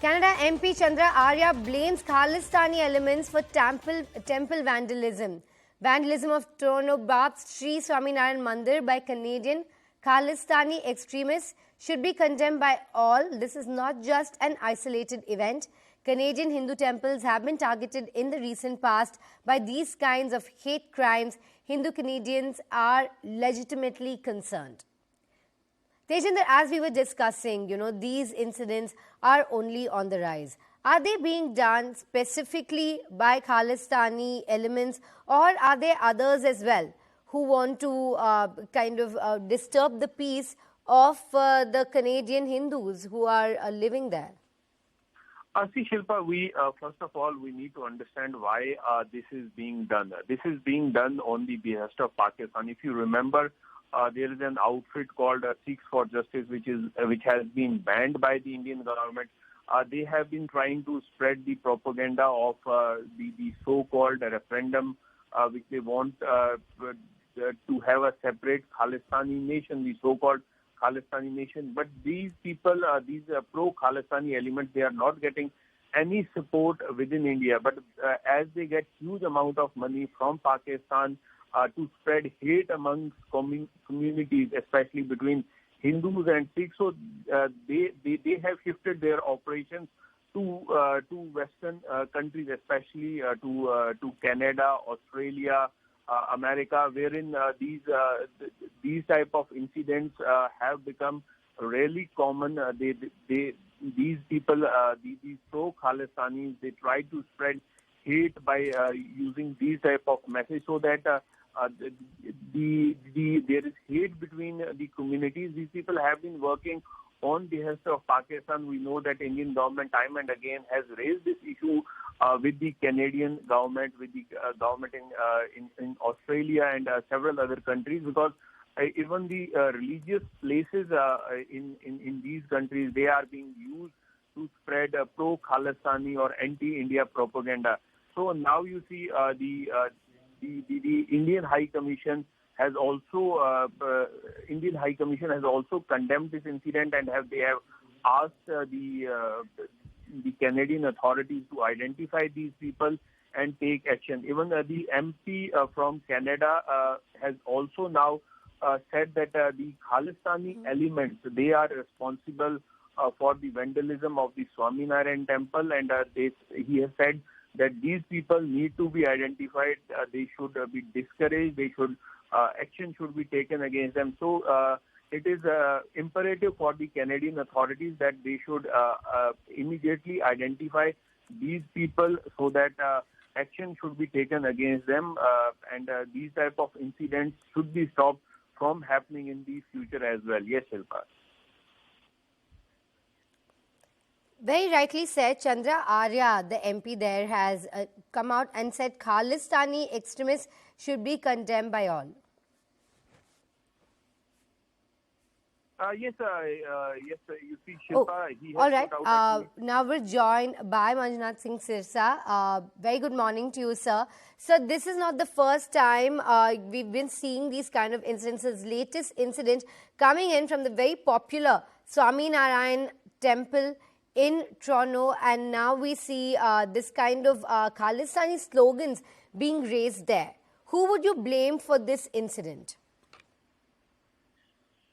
Canada MP Chandra Arya blames Khalistani elements for temple vandalism. Vandalism of Toronto Baptist Sri Swaminarayan Mandir by Canadian Khalistani extremists should be condemned by all. This is not just an isolated event. Canadian Hindu temples have been targeted in the recent past by these kinds of hate crimes. Hindu Canadians are legitimately concerned. Tejinder, as we were discussing, these incidents are only on the rise. Are they being done specifically by Khalistani elements, or are there others as well who want to disturb the peace of the Canadian Hindus who are living there? See, Shilpa, first of all, we need to understand why this is being done. This is being done on the behest of Pakistan. If you remember, there is an outfit called Sikhs for Justice, which has been banned by the Indian government. They have been trying to spread the propaganda of the so-called referendum, which they want to have a separate Khalistani nation, the so-called Khalistani nation. But these people, these pro-Khalistani elements, they are not getting any support within India. But as they get huge amount of money from Pakistan to spread hate amongst communities, especially between Hindus and Sikhs, so they have shifted their operations to Western countries, especially to Canada, Australia, America, wherein these type of incidents have become really common. These people, these pro-Khalistanis, they try to spread hate by using these type of messages, so that there is hate between the communities. These people have been working on behest of Pakistan. We know that Indian government time and again has raised this issue with the Canadian government, with the government in Australia and several other countries, because even the religious places in these countries, they are being used to spread pro-Khalistani or anti-India propaganda. So now you see the Indian High Commission has also condemned this incident, and they have asked the Canadian authorities to identify these people and take action. Even the MP from Canada has also now said that the Khalistani elements, they are responsible for the vandalism of the Swaminarayan Temple, and he has said that these people need to be identified. They should be discouraged. Action should be taken against them. So it is imperative for the Canadian authorities that they should immediately identify these people, so that action should be taken against them, and these type of incidents should be stopped from happening in the future as well. Yes, Shilpa. Very rightly said. Chandra Arya, the MP there, has come out and said Khalistani extremists should be condemned by all. Yes, you see, Shilpa, he has all right. put out Now we're joined by Manjunath Singh Sirsa. Very good morning to you, sir. Sir, this is not the first time we've been seeing these kind of incidences. Latest incident coming in from the very popular Swaminarayan Temple in Toronto, and now we see this kind of Khalistani slogans being raised there. Who would you blame for this incident?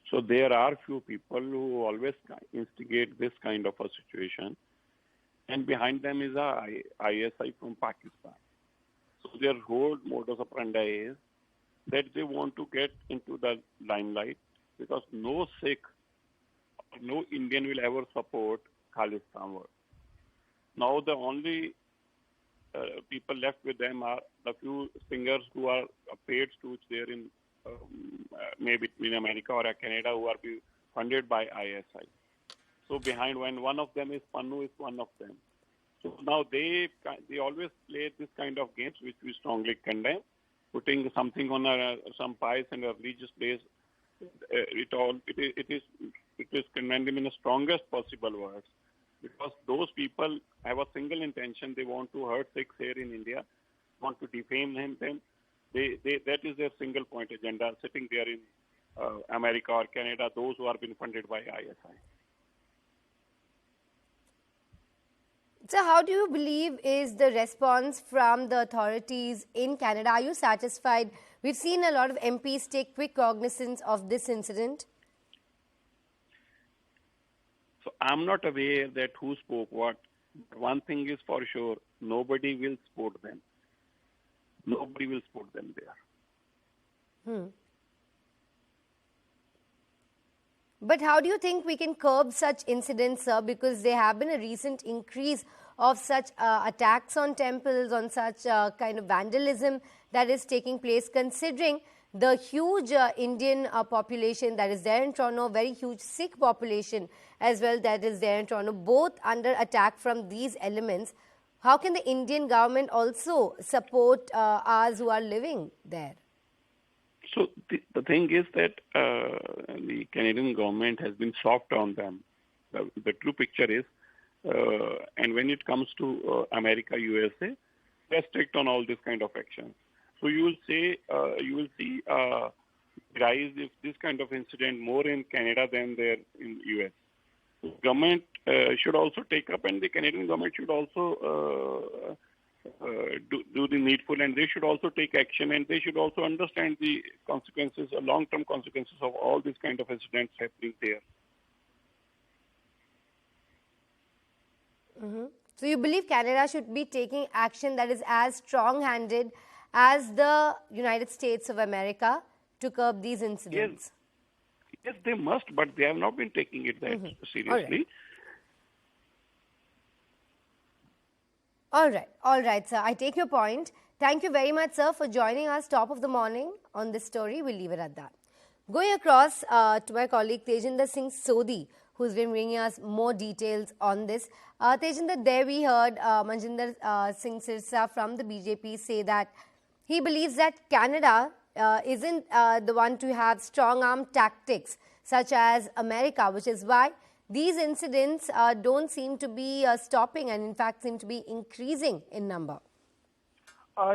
So there are few people who always instigate this kind of a situation, and behind them is a ISI from Pakistan. So their whole modus operandi is that they want to get into the limelight, because no Sikh, no Indian will ever support Khalistan work. Now the only people left with them are the few singers who are paid stooge there in maybe in America or Canada, who are funded by ISI. So behind, when one of them is Pannu, is one of them. So now they always play this kind of games, which we strongly condemn. Putting something on some pies and a religious place, it is condemned in the strongest possible words, because those people have a single intention. They want to hurt Sikhs here in India, want to defame them. That is their single point agenda, sitting there in America or Canada, those who are being funded by ISI. So how do you believe is the response from the authorities in Canada? Are you satisfied? We've seen a lot of MPs take quick cognizance of this incident. So I'm not aware that who spoke what. But one thing is for sure, nobody will support them. Nobody will support them there. But how do you think we can curb such incidents, sir? Because there have been a recent increase of such attacks on temples, on such kind of vandalism that is taking place, considering the huge Indian population that is there in Toronto, very huge Sikh population as well that is there in Toronto, both under attack from these elements. How can the Indian government also support us who are living there? So the thing is that the Canadian government has been soft on them. The true picture is, and when it comes to America, USA, they're strict on all this kind of actions. So you will see rise of this kind of incident more in Canada than there in US. So government should also take up, and the Canadian government should also do the needful, and they should also take action, and they should also understand the consequences, long-term consequences of all these kind of incidents happening there. So you believe Canada should be taking action that is as strong-handed as the United States of America to curb these incidents? Yes, they must, but they have not been taking it that seriously. All right, sir. I take your point. Thank you very much, sir, for joining us top of the morning on this story. We'll leave it at that. Going across to my colleague Tejinder Singh Sodhi, who's been bringing us more details on this. Tejinder, there we heard Manjinder Singh Sirsa from the BJP say that he believes that Canada isn't the one to have strong-arm tactics such as America, which is why these incidents don't seem to be stopping and in fact seem to be increasing in number.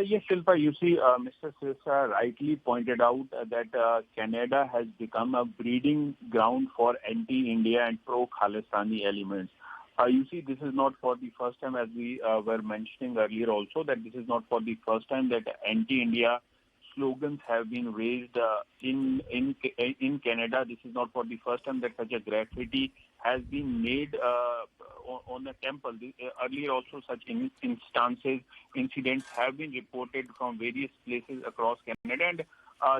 Yes, Shilpa, you see, Mr. Sirsa rightly pointed out that Canada has become a breeding ground for anti-India and pro-Khalistani elements. You see, this is not for the first time, as we were mentioning earlier also, that this is not for the first time that anti-India slogans have been raised in Canada. This is not for the first time that such a graffiti has been made on a temple. Earlier also such incidents have been reported from various places across Canada, and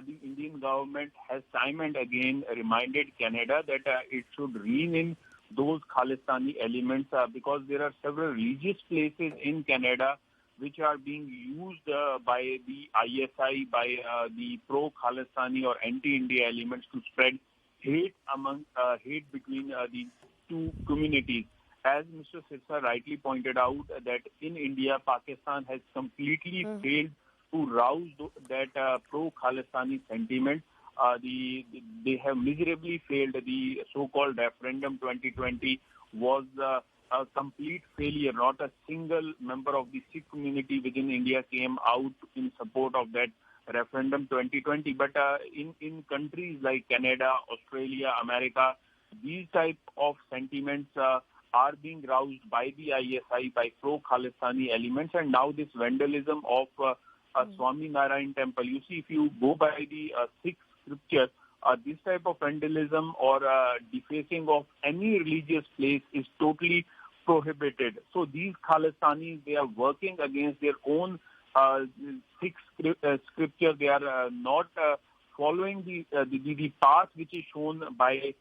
the Indian government has time and again reminded Canada that it should rein in those Khalistani elements because there are several religious places in Canada which are being used by the ISI, by the pro-Khalistani or anti-India elements to spread hate between the two communities. As Mr. Sirsa rightly pointed out, that in India, Pakistan has completely failed to rouse that pro-Khalistani sentiment. They have miserably failed. The so-called referendum 2020 was a complete failure. Not a single member of the Sikh community within India came out in support of that referendum 2020. But in countries like Canada, Australia, America, these type of sentiments are being roused by the ISI, by pro-Khalistani elements, and now this vandalism of Swaminarayan Temple. You see, if you go by the Sikh scripture, this type of vandalism or defacing of any religious place is totally prohibited. So these Khalistanis, they are working against their own Sikh scripture. They are not following the path which is shown by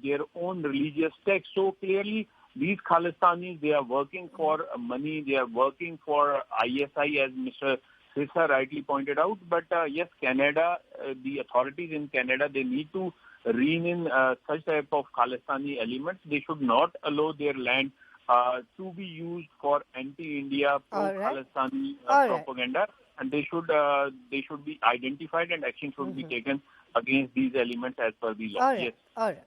their own religious text. So clearly, these Khalistanis, they are working for money. They are working for ISI, as Mr. Sirsa rightly pointed out. But yes, Canada, the authorities in Canada, they need to rein in such type of Khalistani elements. They should not allow their land to be used for anti-India, pro-Khalistani propaganda, and they should be identified and action should be taken against these elements as per the law. All right.